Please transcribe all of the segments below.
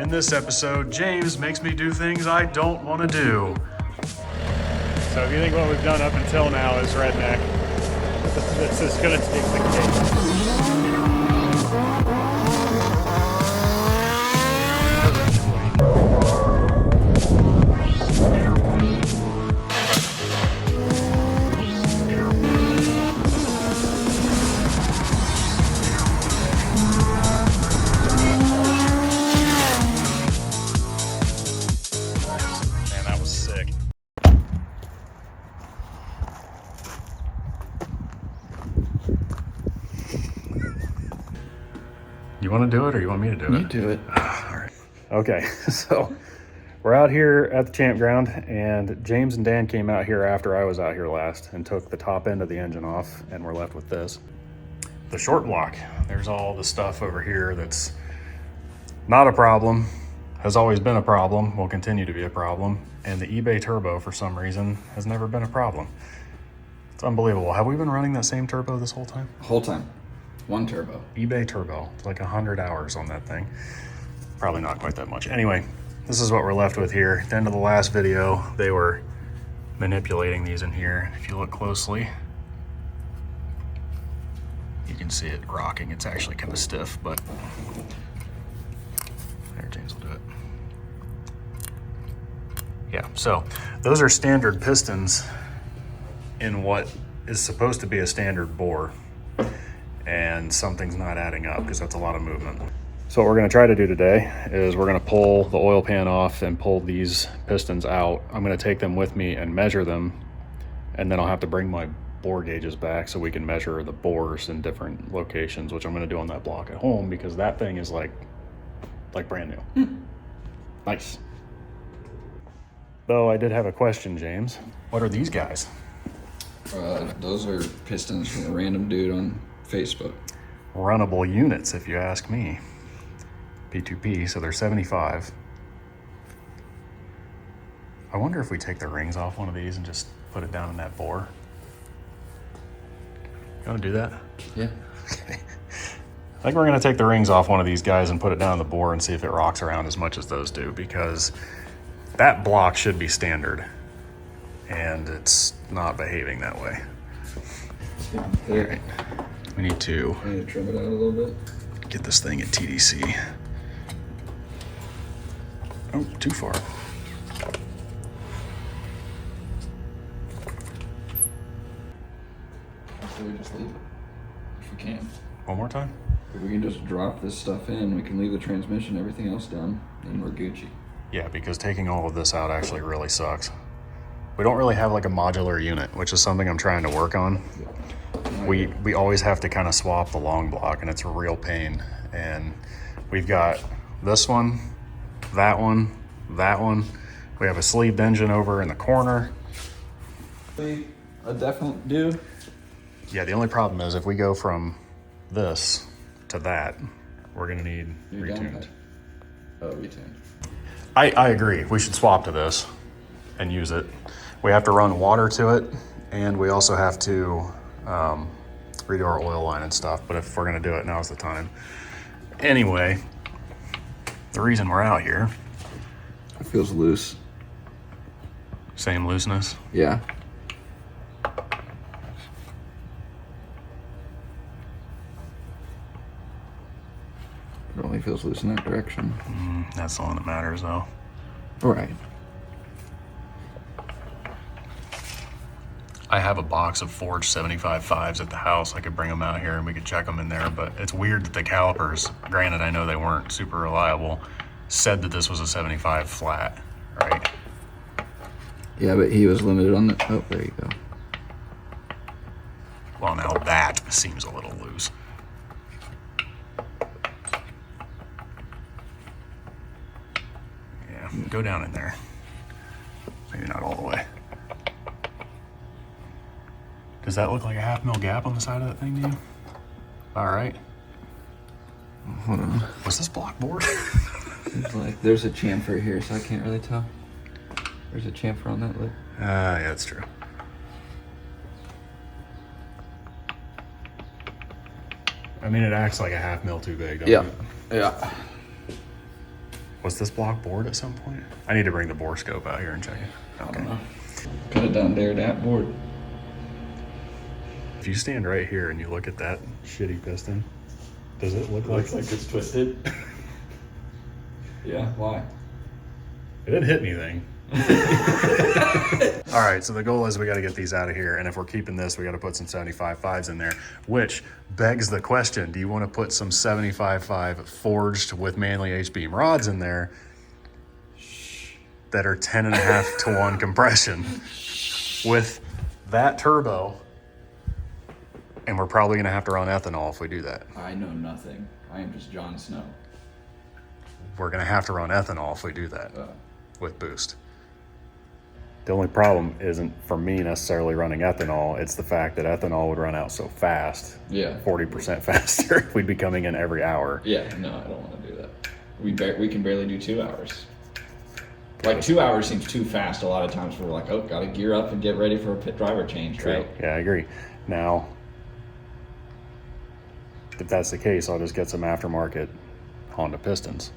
In this episode, James makes me do things I don't want to do. So if you think what we've done up until now is redneck, this is going to take the cake. You want to do it or you want me to do it? You do it. All right. Okay, so we're out here at the campground, and James and Dan came out here after I was out here last and took the top end of the engine off, and we're left with this. The short block. There's all the stuff over here that's not a problem, has always been a problem, will continue to be a problem, and the eBay turbo, for some reason, has never been a problem. It's unbelievable. Have we been running that same turbo this whole time? Whole time. One turbo. eBay turbo. It's like 100 hours on that thing. Probably not quite that much. Anyway, this is what we're left with here. At the end of the last video, they were manipulating these in here. If you look closely, you can see it rocking. It's actually kind of stiff, but there, James will do it. Yeah, so those are standard pistons in what is supposed to be a standard bore. And something's not adding up because that's a lot of movement. So what we're going to try to do today is we're going to pull the oil pan off and pull these pistons out. I'm going to take them with me and measure them, and then I'll have to bring my bore gauges back so we can measure the bores in different locations, which I'm going to do on that block at home because that thing is like brand new. Nice. Though I did have a question, James. What are these guys? Those are pistons from a random dude on Facebook. Runnable units, if you ask me. P2P, so they're 75. I wonder if we take the rings off one of these and just put it down in that bore. You want to do that? Yeah. Okay. I think we're going to take the rings off one of these guys and put it down in the bore and see if it rocks around as much as those do, because that block should be standard, and it's not behaving that way. Yeah. All right. We need to trim it out a little bit. Get this thing at TDC. Oh, too far. So we just leave it, if we can. One more time? If we can just drop this stuff in, we can leave the transmission, everything else done, and we're Gucci. Yeah, because taking all of this out actually really sucks. We don't really have like a modular unit, which is something I'm trying to work on. We always have to kind of swap the long block, and it's a real pain. And we've got this one, that one, that one. We have a sleeved engine over in the corner. A definite do. Yeah, the only problem is if we go from this to that, we're gonna need retuned. Oh, retuned. I agree. We should swap to this and use it. We have to run water to it, and we also have to redo our oil line and stuff, but if we're gonna do it, now's the time. Anyway, the reason we're out here. It feels loose. Same looseness? Yeah. It only feels loose in that direction. That's the one that matters, though. Right. I have a box of forged 75.5s at the house. I could bring them out here and we could check them in there, but it's weird that the calipers, granted I know they weren't super reliable, said that this was a 75 flat, right? Yeah, but he was limited on the, oh, there you go. Well, now that seems a little loose. Yeah, go down in there. Maybe not all the way. Does that look like a 1/2 mil gap on the side of that thing to you? All right. Hold on. Was this block board? It's like, there's a chamfer here, so I can't really tell. There's a chamfer on that lip. Yeah, that's true. I mean, it acts like a 1/2 mil too big, doesn't it? Yeah. Was this block bored at some point? I need to bring the bore scope out here and check it. Okay. Could have done there that board. If you stand right here and you look at that shitty piston, does it look Looks like it's twisted. Yeah, why? It didn't hit anything. All right, so the goal is we got to get these out of here, and if we're keeping this, we got to put some 75.5s in there, which begs the question, do you want to put some 75.5 forged with Manley H-beam rods in there that are 10.5 to 1 compression with that turbo, and we're probably going to have to run ethanol if we do that. I know nothing. I am just Jon Snow. We're going to have to run ethanol if we do that with boost. The only problem isn't for me necessarily running ethanol. It's the fact that ethanol would run out so fast. Yeah. 40% faster. We'd be coming in every hour. Yeah, no, I don't want to do that. We can barely do 2 hours. Like 2 hours seems too fast a lot of times. We're like, oh, got to gear up and get ready for a pit driver change, True. right? Yeah, I agree. Now, if that's the case, I'll just get some aftermarket Honda Pistons.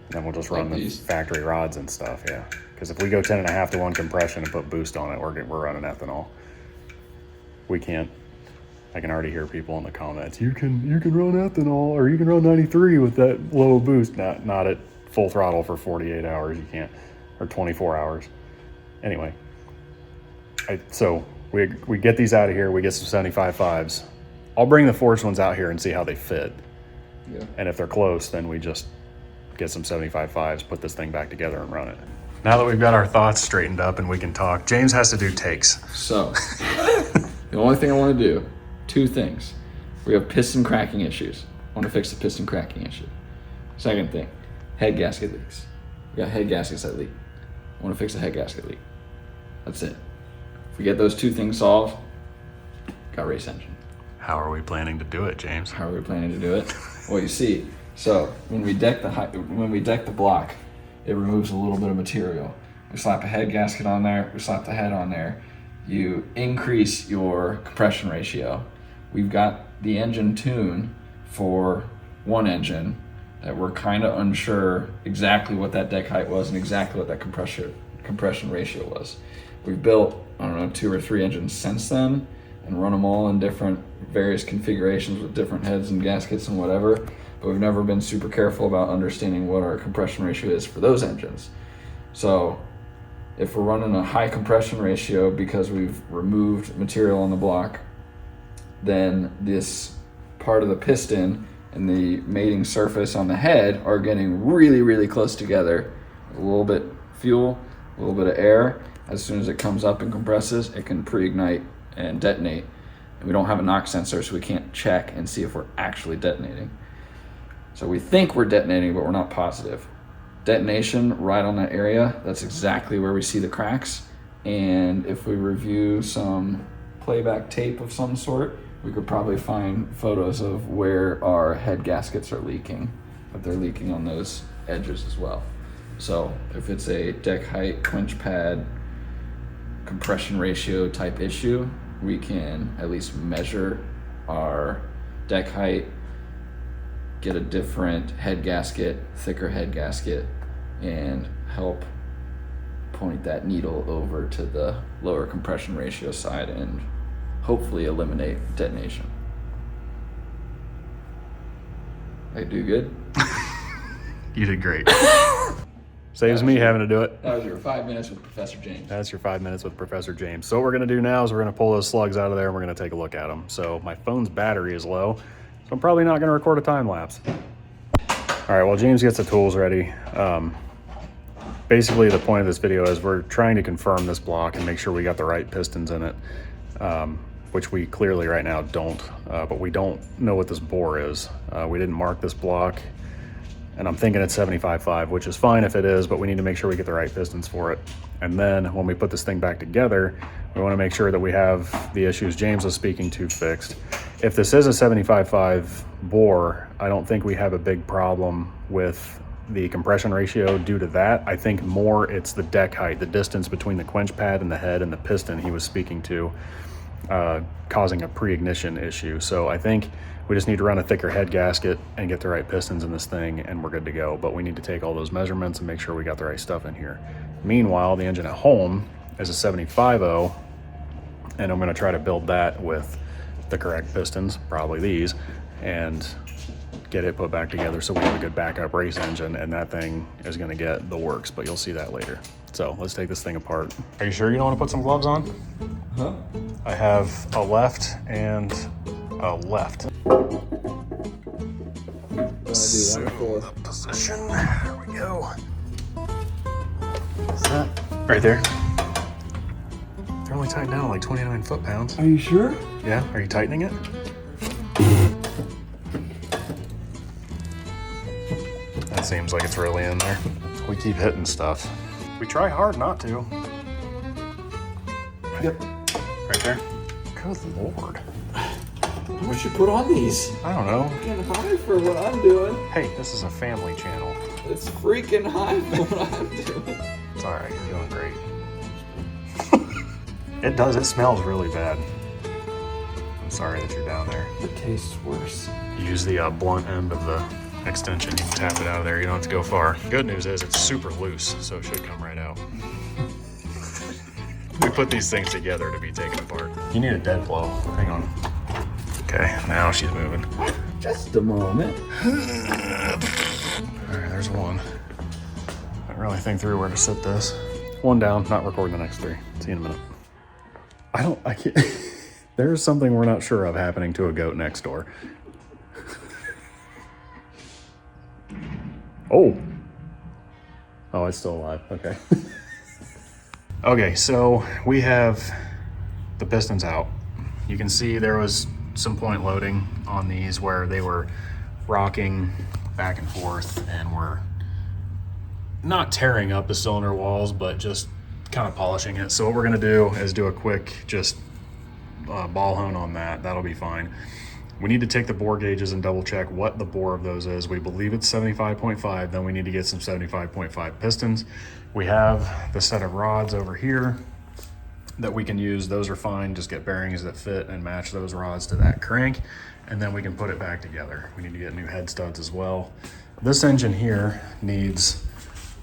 Then we'll just run the factory rods and stuff, yeah. Because if we go 10.5 to 1 compression and put boost on it, we're running ethanol. We can't. I can already hear people in the comments. You can run ethanol, or you can run 93 with that low boost. Not at full throttle for 48 hours. You can't, or 24 hours. Anyway, so we get these out of here. We get some 75.5s. I'll bring the forged ones out here and see how they fit. Yeah. And if they're close, then we just get some 75.5s, put this thing back together and run it. Now that we've got our thoughts straightened up and we can talk, James has to do takes. So, the only thing I want to do, 2 things. We have piston cracking issues. I want to fix the piston cracking issue. Second thing, head gasket leaks. We got head gaskets that leak. I want to fix the head gasket leak. That's it. If we get those 2 things solved, got race engine. How are we planning to do it, James? How are we planning to do it? Well, you see, so when we deck the block, it removes a little bit of material. We slap a head gasket on there, we slap the head on there. You increase your compression ratio. We've got the engine tune for one engine that we're kind of unsure exactly what that deck height was and exactly what that compression ratio was. We've built, I don't know, 2 or 3 engines since then and run them all in different various configurations with different heads and gaskets and whatever. But we've never been super careful about understanding what our compression ratio is for those engines. So if we're running a high compression ratio because we've removed material on the block, then this part of the piston and the mating surface on the head are getting really, really close together. A little bit fuel, a little bit of air. As soon as it comes up and compresses, it can pre-ignite and detonate. And we don't have a knock sensor, so we can't check and see if we're actually detonating. So we think we're detonating, but we're not positive. Detonation right on that area, that's exactly where we see the cracks. And if we review some playback tape of some sort, we could probably find photos of where our head gaskets are leaking, but they're leaking on those edges as well. So if it's a deck height, quench pad, compression ratio type issue, we can at least measure our deck height, get a different head gasket, thicker head gasket, and help point that needle over to the lower compression ratio side and hopefully eliminate detonation. I do good? You did great. Saves me having to do it. That was your 5 minutes with Professor James. That's your 5 minutes with Professor James. So what we're going to do now is we're going to pull those slugs out of there and we're going to take a look at them. So my phone's battery is low, so I'm probably not going to record a time lapse. All right, while James gets the tools ready, basically the point of this video is we're trying to confirm this block and make sure we got the right pistons in it, which we clearly right now don't, but we don't know what this bore is. We didn't mark this block, and I'm thinking it's 75.5, which is fine if it is, but we need to make sure we get the right pistons for it. And then when we put this thing back together, we want to make sure that we have the issues James was speaking to fixed. If this is a 75.5 bore, I don't think we have a big problem with the compression ratio due to that. I think more it's the deck height, the distance between the quench pad and the head and the piston he was speaking to. causing a pre-ignition issue. So I think we just need to run a thicker head gasket and get the right pistons in this thing, and we're good to go. But we need to take all those measurements and make sure we got the right stuff in here. Meanwhile, the engine at home is a 75.0, and I'm gonna try to build that with the correct pistons, probably these, and get it put back together so we have a good backup race engine, and that thing is gonna get the works, but you'll see that later. So let's take this thing apart. Are you sure you don't wanna put some gloves on? Huh? I have a left and a left. So the position, there we go. Is that right there? They're only tightened down to like 29 foot-pounds. Are you sure? Yeah, are you tightening it? That seems like it's really in there. We keep hitting stuff. We try hard not to. Yep. Right there. Good Lord. We should put on these. I don't know. Freaking high for what I'm doing. Hey, this is a family channel. It's freaking high for what I'm doing. It's all right, you're doing great. It does, it smells really bad. I'm sorry that you're down there. It tastes worse. Use the blunt end of the extension. You can tap it out of there, you don't have to go far. Good news is it's super loose, so it should come right out. We put these things together to be taken apart. You need a dead blow. Hang on. Okay, now she's moving. Just a moment. All right, there's one. I didn't really think through where to sit this. One down, not recording the next three. See you in a minute. I can't. There's something we're not sure of happening to a goat next door. Oh, it's still alive, okay. Okay, so we have the pistons out. You can see there was some point loading on these where they were rocking back and forth and were not tearing up the cylinder walls, but just kind of polishing it. So what we're gonna do is do a quick just ball hone on that. That'll be fine. We need to take the bore gauges and double check what the bore of those is. We believe it's 75.5, then we need to get some 75.5 pistons. We have the set of rods over here that we can use. Those are fine. Just get bearings that fit and match those rods to that crank, and then we can put it back together. We need to get new head studs as well. This engine here needs,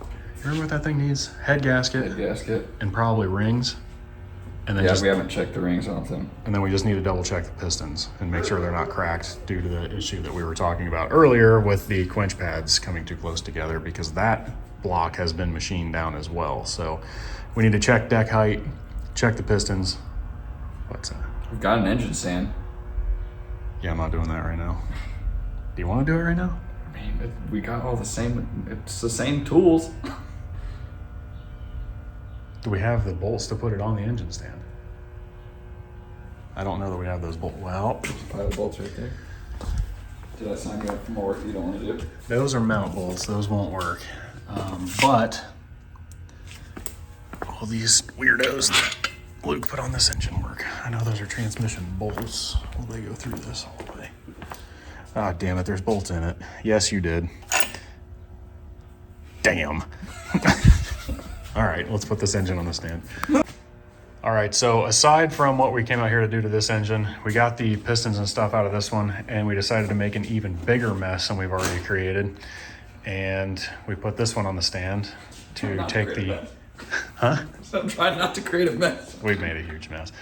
you remember what that thing needs? Head gasket. Head gasket. And probably rings. And then We haven't checked the rings on them. And then we just need to double check the pistons and make sure they're not cracked due to the issue that we were talking about earlier with the quench pads coming too close together, because that block has been machined down as well. So we need to check deck height, check the pistons. What's that? We've got an engine stand. Yeah, I'm not doing that right now. Do you want to do it right now? I mean, we got all the same, it's the same tools. Do we have the bolts to put it on the engine stand? I don't know that we have those bolts. Well, Pilot bolts right there. Did I sign you up for more work you don't want to do? those are mount bolts. Those won't work. But all these weirdos that Luke put on this engine work. I know those are transmission bolts. Will they go through this all the way? Ah, damn it, there's bolts in it. Yes, you did. Damn. All right, let's put this engine on the stand. All right, so aside from what we came out here to do to this engine, we got the pistons and stuff out of this one, and we decided to make an even bigger mess than we've already created. And we put this one on the stand to take the... Huh? I'm trying not to create a mess. We've made a huge mess.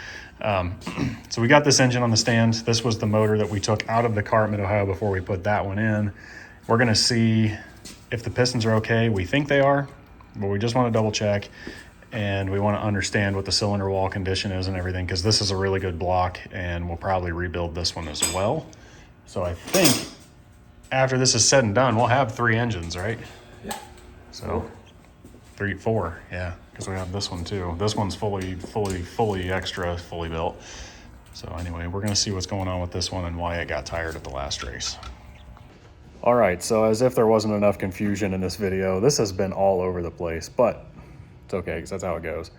So we got this engine on the stand. This was the motor that we took out of the car at Mid-Ohio before we put that one in. We're gonna see if the pistons are okay. We think they are, but we just wanna double check. And we wanna understand what the cylinder wall condition is and everything, because this is a really good block, and we'll probably rebuild this one as well. So I think after this is said and done, we'll have 3 engines, right? Yeah. So 4, yeah, because we have this one too. This one's fully extra, fully built. So anyway, we're gonna see what's going on with this one and why it got tired at the last race. All right, so as if there wasn't enough confusion in this video, this has been all over the place, but it's okay, because that's how it goes.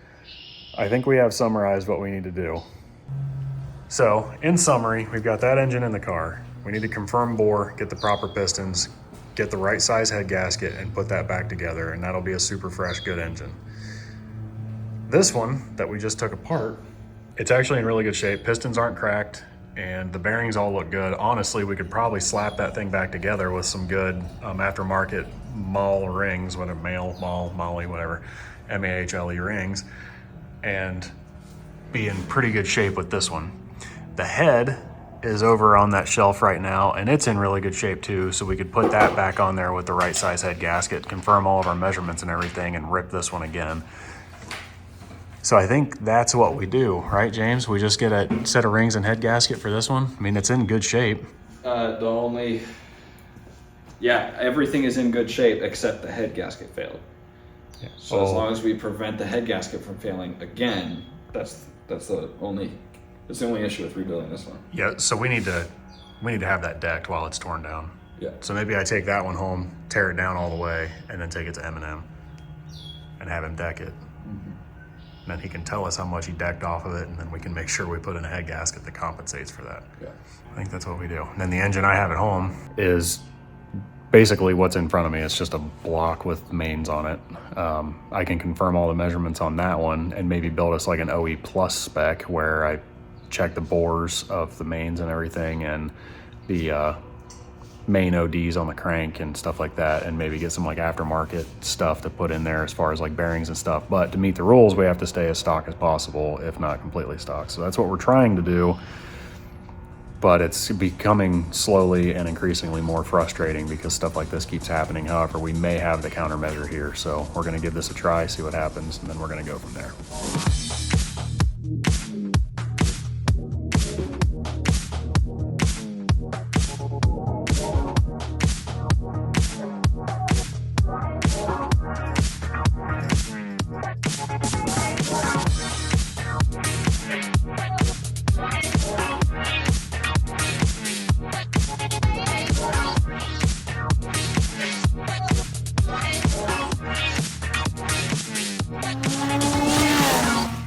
I think we have summarized what we need to do. So in summary, we've got that engine in the car. We need to confirm bore, get the proper pistons, get the right size head gasket, and put that back together, and that'll be a super fresh, good engine. This one that we just took apart It's actually in really good shape. Pistons aren't cracked and the bearings all look good. Honestly, we could probably slap that thing back together with some good aftermarket Mahle rings, whatever, Mahle, whatever, M-A-H-L-E rings, and be in pretty good shape with this one. The head is over on that shelf right now, and it's in really good shape too, so we could put that back on there with the right size head gasket, confirm all of our measurements and everything, and rip this one again. So I think that's what we do, right, James? We just get a set of rings and head gasket for this one? I mean, it's in good shape. Everything is in good shape except the head gasket failed. Yeah. So as long as we prevent the head gasket from failing again, that's the only issue with rebuilding this one. Yeah, so we need to have that decked while it's torn down. Yeah. So maybe I take that one home, tear it down all the way, and then take it to M&M and have him deck it. Mm-hmm. Then he can tell us how much he decked off of it, and then we can make sure we put in a head gasket that compensates for that. Yeah. I think that's what we do. And then the engine I have at home is basically what's in front of me. It's just a block with mains on it. I can confirm all the measurements on that one and maybe build us like an OE plus spec where I check the bores of the mains and everything and the main ODs on the crank and stuff like that, and maybe get some like aftermarket stuff to put in there as far as like bearings and stuff. But to meet the rules, we have to stay as stock as possible, if not completely stock. So that's what we're trying to do. But it's becoming slowly and increasingly more frustrating because stuff like this keeps happening. However, we may have the countermeasure here. So we're going to give this a try, see what happens, and then we're going to go from there.